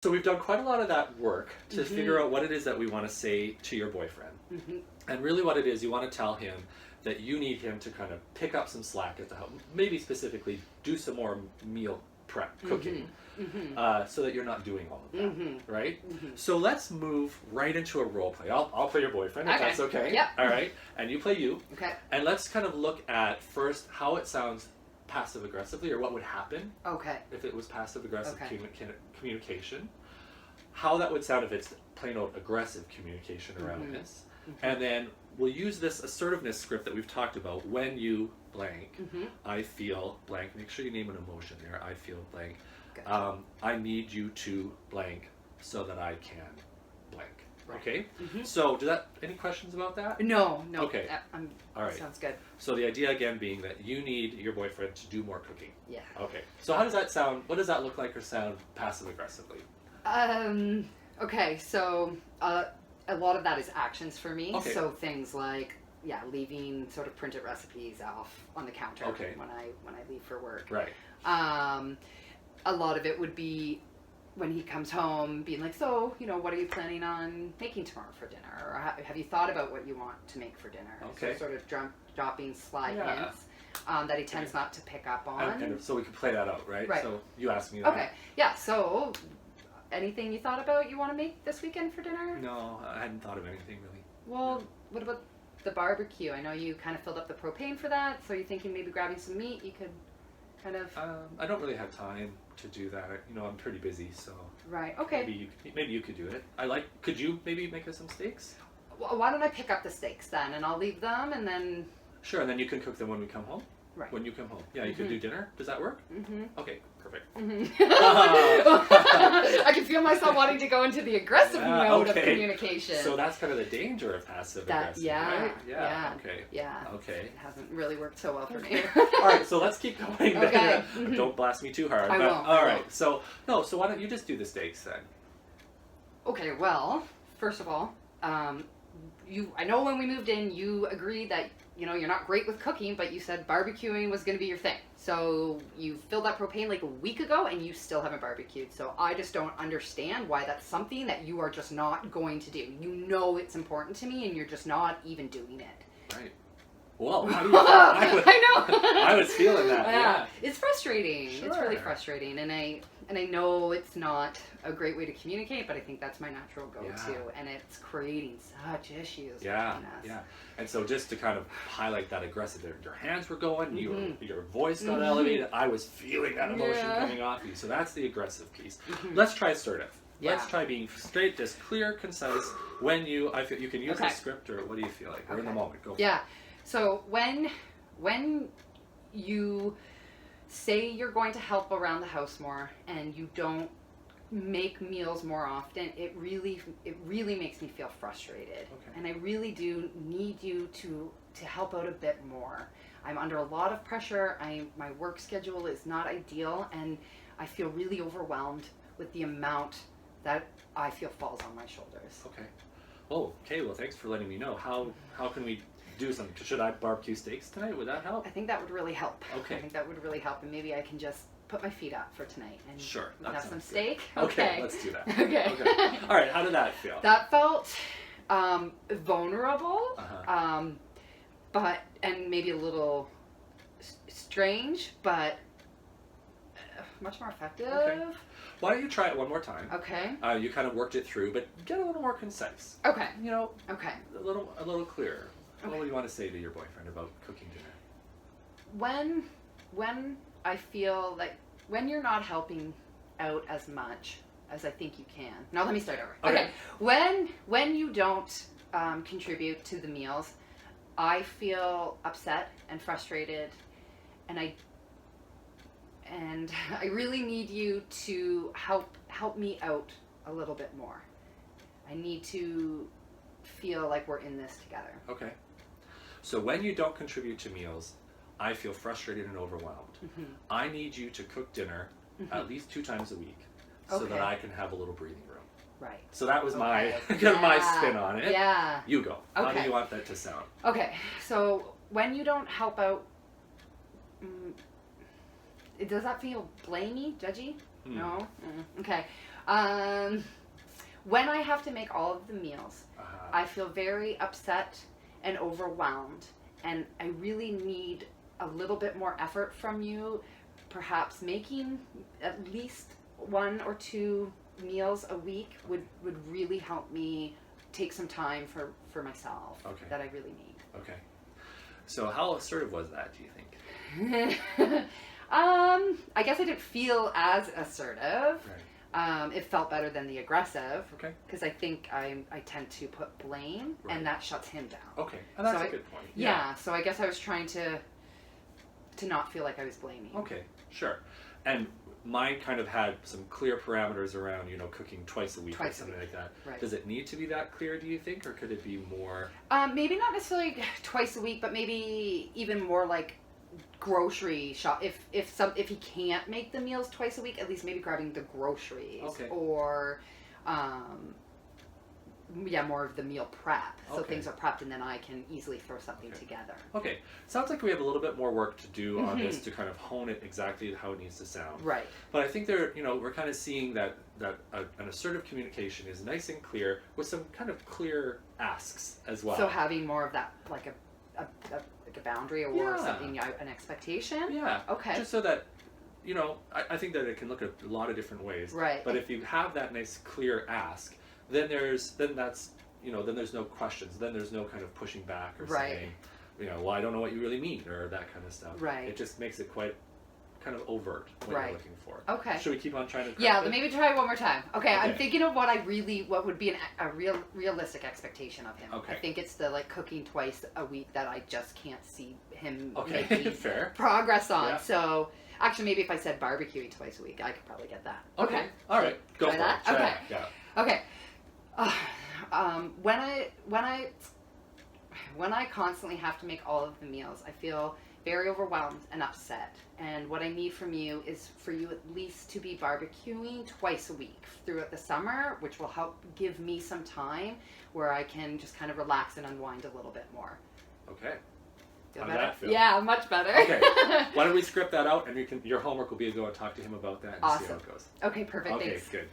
So we've done quite a lot of that work to figure out what it is that we want to say to your boyfriend. And really what it is, you want to tell him that you need him to kind of pick up some slack at the house. Maybe specifically do some more meal prep cooking so that you're not doing all of that, right? So let's move right into a role play. I'll play your boyfriend if that's okay. Yep. All right. And you play you. Okay. And let's kind of look at first how it sounds passive aggressively, or what would happen if it was passive aggressive communication, how that would sound if it's plain old aggressive communication around this, and then we'll use this assertiveness script that we've talked about. When you blank, I feel blank, make sure you name an emotion there. I feel blank. Gotcha. I need you to blank so that I can blank. Right. Okay. So any questions about that? No. Okay. All right. Sounds good. So the idea again being that you need your boyfriend to do more cooking. Yeah. Okay. So how does that sound? What does that look like or sound passive aggressively? Okay, so a lot of that is actions for me. Okay. So things like leaving sort of printed recipes off on the counter when I leave for work. Right. A lot of it would be when he comes home being like, so, what are you planning on making tomorrow for dinner? Or have you thought about what you want to make for dinner? Okay. So sort of dropping sly hints that he tends not to pick up on. So we can play that out, right? Right. So you asked me that. Okay. Yeah, so anything you thought about you want to make this weekend for dinner? No, I hadn't thought of anything really. Well, what about the barbecue? I know you kind of filled up the propane for that, so you're thinking maybe grabbing some meat, you could kind of... I don't really have time to do that. I'm pretty busy, so... Right, okay. Maybe you could do it. Could you maybe make us some steaks? Well, why don't I pick up the steaks then, and I'll leave them, and then... Sure, and then you can cook them when we come home? Right. When you come home. Yeah, you could do dinner. Does that work? Okay, perfect. I can feel myself wanting to go into the aggressive mode of communication. So that's kind of the danger of passive aggressive, right? Yeah. Okay. Yeah. Okay. It hasn't really worked so well for me. All right, so let's keep going. Okay. Don't blast me too hard. I won't. All right. So why don't you just do the steaks then? Okay. Well, first of all, I know when we moved in, you agreed that you're not great with cooking, but you said barbecuing was going to be your thing. So you filled that propane like a week ago, and you still haven't barbecued. So I just don't understand why that's something that you are just not going to do. It's important to me, and you're just not even doing it. Right. Well, how do you I know. I was feeling that. Yeah. It's frustrating. Sure. It's really frustrating, and I know it's not a great way to communicate, but I think that's my natural go-to, and it's creating such issues between us. Yeah. And so just to kind of highlight that aggressive, your hands were going, your voice got elevated. I was feeling that emotion coming off you. So that's the aggressive piece. Let's try assertive. Let's try being straight, just clear, concise. I feel you can use the script, or what do you feel like? We're in the moment. Go for it. So when you say you're going to help around the house more and you don't make meals more often, it really makes me feel frustrated. And I really do need you to help out a bit more. I'm under a lot of pressure. My work schedule is not ideal, and I feel really overwhelmed with the amount that I feel falls on my shoulders. Okay. Oh, okay. Well, thanks for letting me know. How can we do something? Should I barbecue steaks tonight? Would that help? I think that would really help. Okay. I think that would really help, and maybe I can just put my feet up for tonight and have some steak. Okay, let's do that. Okay. All right, how did that feel? That felt vulnerable, and maybe a little strange, but much more effective. Okay. Why don't you try it one more time? Okay. You kind of worked it through, but get a little more concise. Okay. Okay. A little clearer. Okay. What do you want to say to your boyfriend about cooking dinner? When I feel like when you're not helping out as much as I think you can. Now let me start over. Okay. When you don't contribute to the meals, I feel upset and frustrated, and I really need you to help me out a little bit more. I need to feel like we're in this together. Okay. So when you don't contribute to meals, I feel frustrated and overwhelmed. I need you to cook dinner at least 2 times a week so that I can have a little breathing room. Right. So that was my spin on it. Yeah. You go. How do you want that to sound? Okay. So when you don't help out, does that feel blamey, judgy? No? Okay. When I have to make all of the meals, I feel very upset and overwhelmed, and I really need a little bit more effort from you. Perhaps making at least 1 or 2 meals a week would really help me take some time for myself that I really need. Okay. So how assertive was that, do you think? I guess I didn't feel as assertive. Right. It felt better than the aggressive. Okay. Because I think I tend to put blame, and that shuts him down. Okay. And that's a good point. Yeah. So I guess I was trying to not feel like I was blaming. Okay. Sure. And mine kind of had some clear parameters around, cooking twice a week or something like that. Right. Does it need to be that clear, do you think, or could it be more? Maybe not necessarily twice a week, but maybe even more like grocery shop. If he can't make the meals twice a week, at least maybe grabbing the groceries. Okay. Or more of the meal prep. So things are prepped and then I can easily throw something together. Okay. Sounds like we have a little bit more work to do on this to kind of hone it exactly how it needs to sound. Right. But I think we're kind of seeing that an assertive communication is nice and clear with some kind of clear asks as well. So having more of that, like a boundary or something, an expectation? Yeah. Okay. Just so that, I think that it can look at a lot of different ways. Right. But if you have that nice clear ask, then there's no questions. Then there's no kind of pushing back or saying, well, I don't know what you really mean, or that kind of stuff. Right. It just makes it quite kind of overt what you're looking for. Okay. Should we keep on trying to? Yeah, maybe try one more time. Okay, I'm thinking of what would be a realistic expectation of him. Okay. I think it's the cooking twice a week that I just can't see him making fair progress on. Yeah. So actually, maybe if I said barbecuing twice a week, I could probably get that. Okay. All right. Go try for that. it. Try Okay. that. Yeah. Okay. When I constantly have to make all of the meals, I feel very overwhelmed and upset. And what I need from you is for you at least to be barbecuing twice a week throughout the summer, which will help give me some time where I can just kind of relax and unwind a little bit more. Okay. Feel How better? did that feel? Yeah, much better. Okay. Why don't we script that out, and your homework will be to go and talk to him about that and see how it goes. Okay, perfect. Okay, Thanks. good.